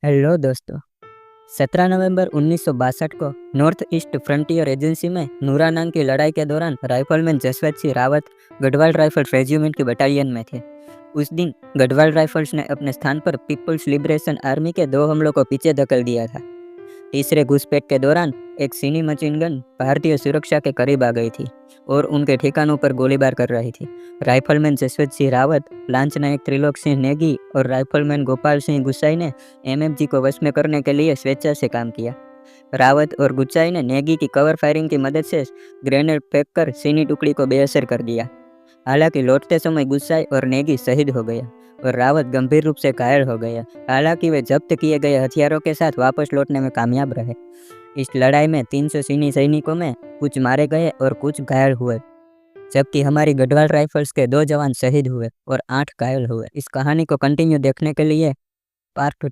Hello दोस्तों। 17 नवंबर 1962 को north east frontier agency में नूरानांग की लड़ाई के दौरान rifleman Jaswant Singh Rawat Garhwal rifles regiment की बटालियन में थे। उस दिन गढ़वाल राइफल्स ने अपने स्थान पर पीपल्स लिबरेशन आर्मी के 2 हमलों को पीछे धकेल दिया था। तीसरे घुसपैठ के दौरान एक चीनी मशीन गन भारतीय सुरक्षा के करीब आ गई थी और उनके ठिकानों पर गोलीबार कर रही थी। राइफलमैन जसवंत सिंह रावत, लांच नायक त्रिलोक सिंह नेगी और राइफलमैन गोपाल सिंह गुसाई ने एमएफजी को वश में करने के लिए स्वेच्छा से काम किया। रावत और गुसाई ने नेगी की कवर फायरिंग की मदद से ग्रेनेड फेंककर चीनी टुकड़ी को बेअसर कर दिया। हालांकि लौटते समय गुस्साई और नेगी शहीद हो गया और रावत गंभीर रूप से घायल हो गया। हालांकि वे जब्त किए गए हथियारों के साथ वापस लौटने में कामयाब रहे। इस लड़ाई में 300 चीनी सैनिकों में कुछ मारे गए और कुछ घायल हुए, जबकि हमारी गढ़वाल राइफल्स के 2 जवान शहीद हुए और 8 घायल हुए। इस कहानी को कंटिन्यू देखने के लिए पार्ट 2